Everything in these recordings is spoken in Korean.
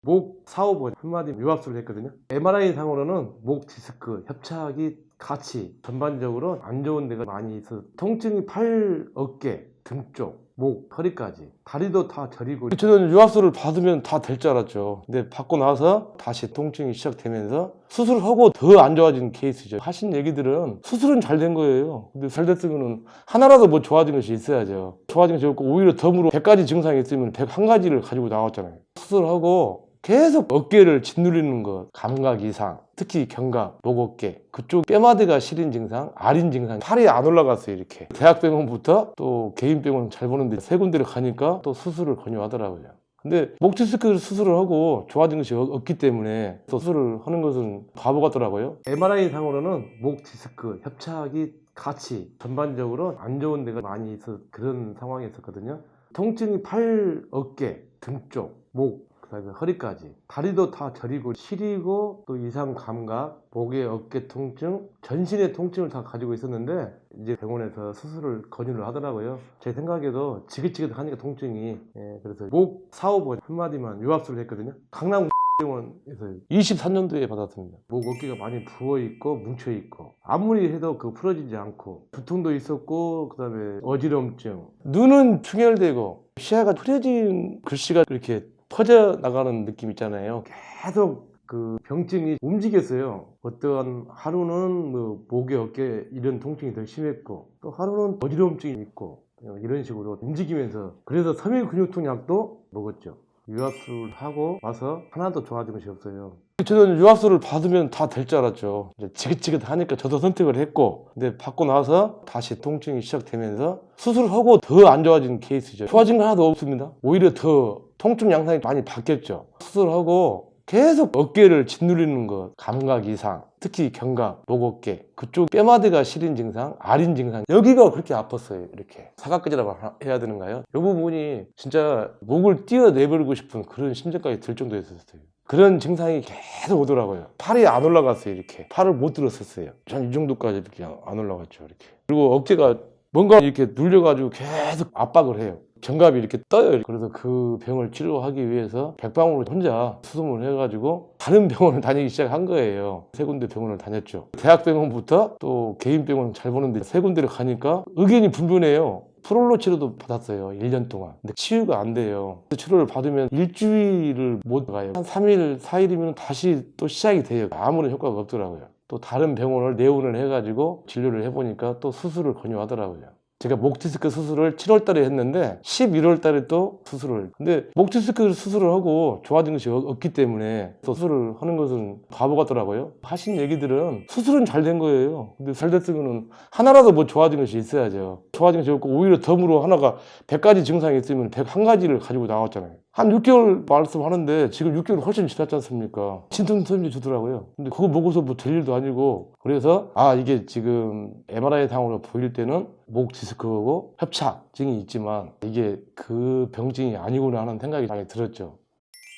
목 4, 5번 한마디 유압수를 했거든요. MRI 상으로는 목 디스크 협착이 같이 전반적으로 안 좋은 데가 많이 있어서 통증이 팔, 어깨, 등 쪽, 목, 허리까지 다리도 다 저리고, 저는 유압수를 받으면 다 될 줄 알았죠. 근데 받고 나서 다시 통증이 시작되면서 수술을 하고 더 안 좋아진 케이스죠. 하신 얘기들은 수술은 잘 된 거예요. 근데 잘 됐으면 하나라도 뭐 좋아진 것이 있어야죠. 좋아진 것이 없고 오히려 덤으로 100가지 증상이 있으면 101가지를 가지고 나왔잖아요. 수술하고 계속 어깨를 짓누르는 것, 감각 이상, 특히 견갑, 목, 어깨 그쪽 뼈마디가 시린 증상, 아린 증상, 팔이 안 올라갔어요. 이렇게 대학병원부터 또 개인병원 잘 보는데 세 군데를 가니까 또 수술을 권유하더라고요. 근데 목 디스크 수술을 하고 좋아진 것이 없기 때문에 또 수술을 하는 것은 바보 같더라고요. MRI 상으로는 목 디스크 협착이 같이 전반적으로 안 좋은 데가 많이 있어 그런 상황이 있었거든요. 통증이 팔, 어깨, 등 쪽, 목, 그다음에 허리까지 다리도 다 저리고 시리고 또 이상 감각, 목의 어깨 통증, 전신의 통증을 다 가지고 있었는데 이제 병원에서 수술을 권유를 하더라고요. 제 생각에도 지긋지긋하니까 통증이, 그래서 목 4, 5번 한마디만 유압수를 했거든요. 강남 병원에서 23년도에 받았습니다. 목 어깨가 많이 부어있고 뭉쳐있고 아무리 해도 그 풀어지지 않고 두통도 있었고 그다음에 어지럼증, 눈은 충혈되고 시야가 흐려진 글씨가 이렇게 퍼져나가는 느낌 있잖아요. 계속 그 병증이 움직였어요. 어떤 하루는 뭐 목에 어깨 이런 통증이 더 심했고 또 하루는 어지러움증이 있고 이런 식으로 움직이면서, 그래서 섬유근육통 약도 먹었죠. 유압수를 하고 와서 하나도 좋아진 것이 없어요. 저는 유압수를 받으면 다 될 줄 알았죠. 이제 지긋지긋하니까 저도 선택을 했고, 근데 받고 나서 다시 통증이 시작되면서 수술을 하고 더 안 좋아진 케이스죠. 좋아진 건 하나도 없습니다. 오히려 더 통증 양상이 많이 바뀌었죠. 수술하고 계속 어깨를 짓누르는 것, 감각 이상, 특히 견갑, 목, 어깨 그쪽 뼈마디가 시린 증상, 아린 증상, 여기가 그렇게 아팠어요. 이렇게 사각근이라고 해야 되는가요? 이 부분이 진짜 목을 띄어내버리고 싶은 그런 심정까지 들 정도였었어요. 그런 증상이 계속 오더라고요. 팔이 안 올라갔어요. 이렇게 팔을 못 들었었어요. 전 이 정도까지 이렇게 안 올라갔죠. 이렇게. 그리고 어깨가 뭔가 이렇게 눌려가지고 계속 압박을 해요. 견갑이 이렇게 떠요. 그래서 그 병을 치료하기 위해서 백방으로 혼자 수소문을 해가지고 다른 병원을 다니기 시작한 거예요. 세 군데 병원을 다녔죠. 대학병원부터 또 개인병원 잘 보는데 세 군데를 가니까 의견이 분분해요. 프롤로 치료도 받았어요. 1년 동안. 근데 치유가 안 돼요. 치료를 받으면 일주일을 못 가요. 한 3일, 4일이면 다시 또 시작이 돼요. 아무런 효과가 없더라고요. 또 다른 병원을 내원을 해가지고 진료를 해보니까 또 수술을 권유하더라고요. 제가 목 디스크 수술을 7월 달에 했는데 11월 달에 또 수술을, 근데 목 디스크 수술을 하고 좋아진 것이 없기 때문에 또 수술을 하는 것은 바보 같더라고요. 하신 얘기들은 수술은 잘 된 거예요. 근데 잘 됐으면 하나라도 뭐 좋아진 것이 있어야죠. 좋아진 것이 없고 오히려 덤으로 하나가 100가지 증상이 있으면 101가지를 가지고 나왔잖아요. 한 6개월 말씀하는데 지금 6개월 훨씬 지났지 않습니까? 진통제를 주더라고요. 근데 그거 먹어서 뭐 될 일도 아니고, 그래서 이게 지금 MRI 상으로 보일 때는 목 디스크하고 협착증이 있지만 이게 그 병증이 아니구나 하는 생각이 많이 들었죠.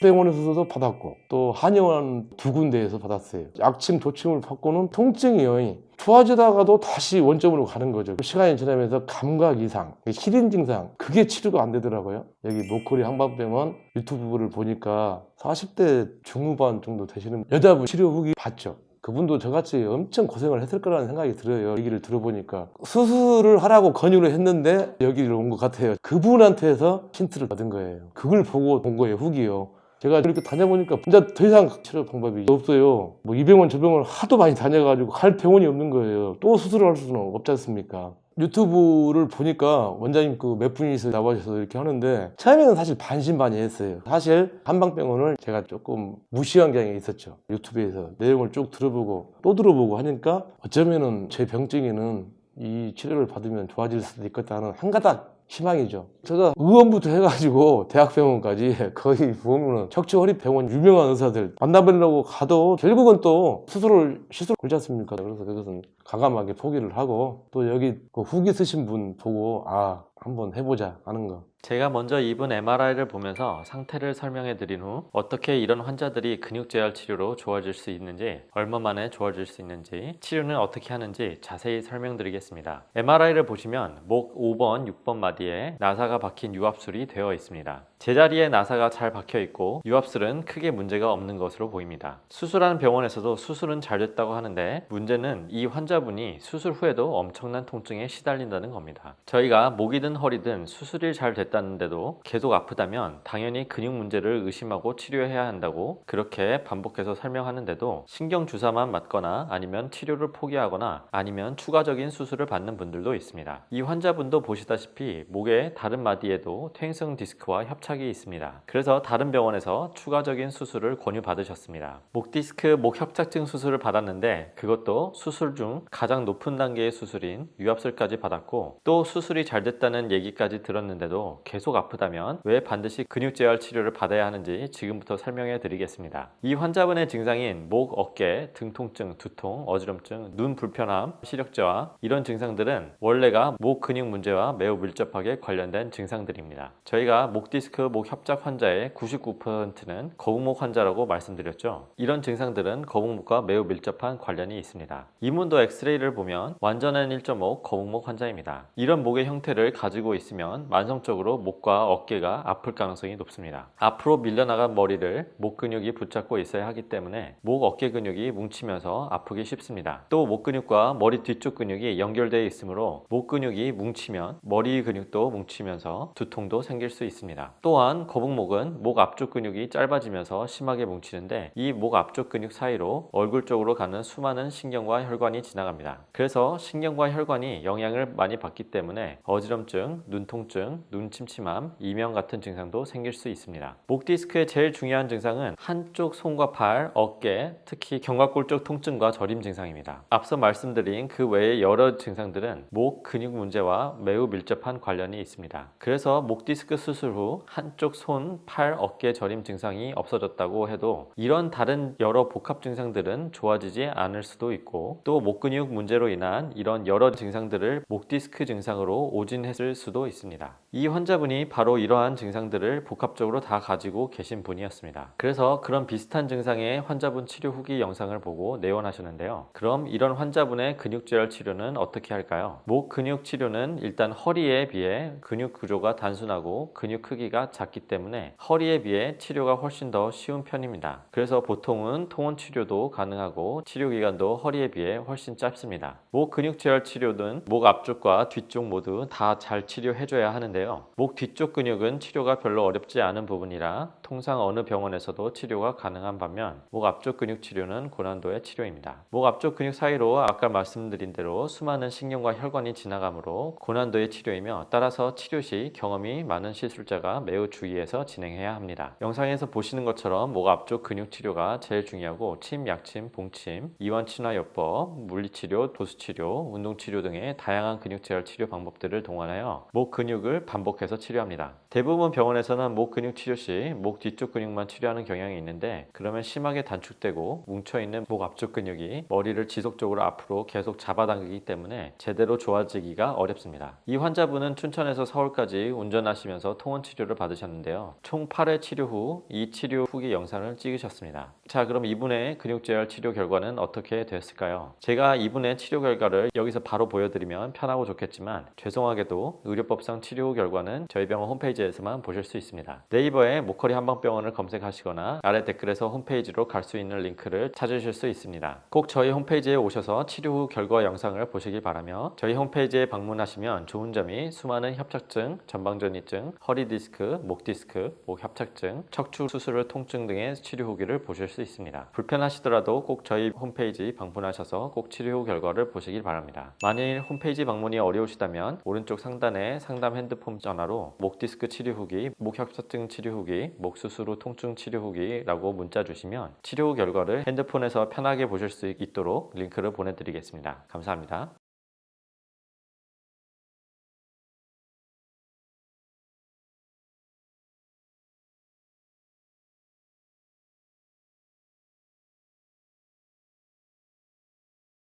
병원에서도 받았고 또 한의원 2군데에서 받았어요. 약침 조침을 받고는 통증이 좋아지다가도 다시 원점으로 가는 거죠. 시간이 지나면서 감각 이상, 시린 증상, 그게 치료가 안 되더라고요. 여기 목걸이 한방병원 유튜브를 보니까 40대 중후반 정도 되시는 여자분 치료 후기 봤죠. 그분도 저같이 엄청 고생을 했을 거라는 생각이 들어요. 얘기를 들어보니까 수술을 하라고 권유를 했는데 여기로 온 것 같아요. 그분한테서 힌트를 받은 거예요. 그걸 보고 본 거예요. 후기요. 제가 이렇게 다녀보니까 진짜 더 이상 치료 방법이 없어요. 뭐 이 병원 저 병원 하도 많이 다녀가지고 갈 병원이 없는 거예요. 또 수술을 할 수는 없지 않습니까? 유튜브를 보니까 원장님 그 몇 분이서 나와주셔서 이렇게 하는데 처음에는 사실 반신반의했어요. 사실 한방병원을 제가 조금 무시한 경향이 있었죠. 유튜브에서 내용을 쭉 들어보고 또 들어보고 하니까 어쩌면은 제 병증에는 이 치료를 받으면 좋아질 수도 있겠다는 한 가닥 희망이죠. 제가 의원부터 해가지고 대학병원까지 거의 보면은 척추허리병원 유명한 의사들 만나보려고 가도 결국은 또 시술 걸지 않습니까? 그래서 그것은 과감하게 포기를 하고 또 여기 그 후기 쓰신 분 보고 한번 해보자 하는 거. 제가 먼저 입은 MRI를 보면서 상태를 설명해 드린 후 어떻게 이런 환자들이 근육재활 치료로 좋아질 수 있는지, 얼마 만에 좋아질 수 있는지, 치료는 어떻게 하는지 자세히 설명드리겠습니다. MRI를 보시면 목 5번, 6번 마디에 나사가 박힌 유압술이 되어 있습니다. 제자리에 나사가 잘 박혀 있고 유압술은 크게 문제가 없는 것으로 보입니다. 수술한 병원에서도 수술은 잘 됐다고 하는데 문제는 이 환자분이 수술 후에도 엄청난 통증에 시달린다는 겁니다. 저희가 목이든 허리든 수술이 잘 됐다는데도 계속 아프다면 당연히 근육 문제를 의심하고 치료해야 한다고 그렇게 반복해서 설명하는데도 신경 주사만 맞거나 아니면 치료를 포기하거나 아니면 추가적인 수술을 받는 분들도 있습니다. 이 환자분도 보시다시피 목의 다른 마디에도 퇴행성 디스크와 협착이 있습니다. 그래서 다른 병원에서 추가적인 수술을 권유받으셨습니다. 목 디스크, 목 협착증 수술을 받았는데 그것도 수술 중 가장 높은 단계의 수술인 유압술까지 받았고 또 수술이 잘 됐다는 얘기까지 들었는데도 계속 아프다면 왜 반드시 근육재활 치료를 받아야 하는지 지금부터 설명해 드리겠습니다. 이 환자분의 증상인 목, 어깨, 등 통증, 두통, 어지럼증, 눈 불편함, 시력저하 이런 증상들은 원래가 목 근육 문제와 매우 밀접하게 관련된 증상들입니다. 저희가 목 디스크, 목 협착 환자의 99%는 거북목 환자라고 말씀드렸죠. 이런 증상들은 거북목과 매우 밀접한 관련이 있습니다. 이문도 엑스레이를 보면 완전한 1.5 거북목 환자입니다. 이런 목의 형태를 가지고 있으면 만성적으로 목과 어깨가 아플 가능성이 높습니다. 앞으로 밀려나간 머리를 목 근육이 붙잡고 있어야 하기 때문에 목 어깨 근육이 뭉치면서 아프기 쉽습니다. 또 목 근육과 머리 뒤쪽 근육이 연결되어 있으므로 목 근육이 뭉치면 머리 근육도 뭉치면서 두통도 생길 수 있습니다. 또한 거북목은 목 앞쪽 근육이 짧아지면서 심하게 뭉치는데 이 목 앞쪽 근육 사이로 얼굴 쪽으로 가는 수많은 신경과 혈관이 지나갑니다. 그래서 신경과 혈관이 영향을 많이 받기 때문에 어지럼증, 눈통증, 눈 침침함, 이명 같은 증상도 생길 수 있습니다. 목 디스크의 제일 중요한 증상은 한쪽 손과 팔, 어깨, 특히 견갑골 쪽 통증과 저림 증상입니다. 앞서 말씀드린 그 외의 여러 증상들은 목 근육 문제와 매우 밀접한 관련이 있습니다. 그래서 목 디스크 수술 후 한쪽 손, 팔, 어깨 저림 증상이 없어졌다고 해도 이런 다른 여러 복합 증상들은 좋아지지 않을 수도 있고 또 목 근육 문제로 인한 이런 여러 증상들을 목 디스크 증상으로 오진했을 수도 있습니다. 이 환자분이 바로 이러한 증상들을 복합적으로 다 가지고 계신 분이었습니다. 그래서 그런 비슷한 증상의 환자분 치료 후기 영상을 보고 내원하셨는데요. 그럼 이런 환자분의 근육재활 치료는 어떻게 할까요? 목 근육 치료는 일단 허리에 비해 근육 구조가 단순하고 근육 크기가 작기 때문에 허리에 비해 치료가 훨씬 더 쉬운 편입니다. 그래서 보통은 통원 치료도 가능하고 치료 기간도 허리에 비해 훨씬 짧습니다. 목 근육 재활 치료는 목 앞쪽과 뒤쪽 모두 다 잘 치료해줘야 하는데요. 목 뒤쪽 근육은 치료가 별로 어렵지 않은 부분이라 통상 어느 병원에서도 치료가 가능한 반면 목 앞쪽 근육 치료는 고난도의 치료입니다. 목 앞쪽 근육 사이로 아까 말씀드린 대로 수많은 신경과 혈관이 지나가므로 고난도의 치료이며 따라서 치료 시 경험이 많은 시술자가 매우 주의해서 진행해야 합니다. 영상에서 보시는 것처럼 목 앞쪽 근육 치료가 제일 중요하고 침, 약침, 봉침, 이완 친화요법, 물리치료, 도수치료, 운동치료 등의 다양한 근육재활 치료 방법들을 동원하여 목 근육을 반복해서 치료합니다. 대부분 병원에서는 목 근육 치료 시 목 뒤쪽 근육만 치료하는 경향이 있는데 그러면 심하게 단축되고 뭉쳐있는 목 앞쪽 근육이 머리를 지속적으로 앞으로 계속 잡아당기기 때문에 제대로 좋아지기가 어렵습니다. 이 환자분은 춘천에서 서울까지 운전하시면서 통원 치료를 받으셨는데요. 총 8회 치료 후 이 치료 후기 영상을 찍으셨습니다. 자, 그럼 이분의 근육재활 치료 결과는 어떻게 됐을까요? 제가 이분의 치료 결과를 여기서 바로 보여드리면 편하고 좋겠지만 죄송하게도 의료법상 치료 후 결과는 저희 병원 홈페이지에서만 보실 수 있습니다. 네이버에 목허리 한방병원을 검색하시거나 아래 댓글에서 홈페이지로 갈 수 있는 링크를 찾으실 수 있습니다. 꼭 저희 홈페이지에 오셔서 치료 후 결과 영상을 보시기 바라며 저희 홈페이지에 방문하시면 좋은 점이 수많은 협착증, 전방전이증, 허리 디스크, 목 디스크, 목 협착증, 척추 수술 통증 등의 치료 후기를 보실 수 있습니다. 불편하시더라도 꼭 저희 홈페이지 방문하셔서 꼭 치료 후 결과를 보시길 바랍니다. 만일 홈페이지 방문이 어려우시다면 오른쪽 상단에 상담 핸드폰 전화로 목 디스크 치료 후기, 목 협착증 치료 후기, 목 수술 후 통증 치료 후기라고 문자 주시면 치료 후 결과를 핸드폰에서 편하게 보실 수 있도록 링크를 보내드리겠습니다. 감사합니다.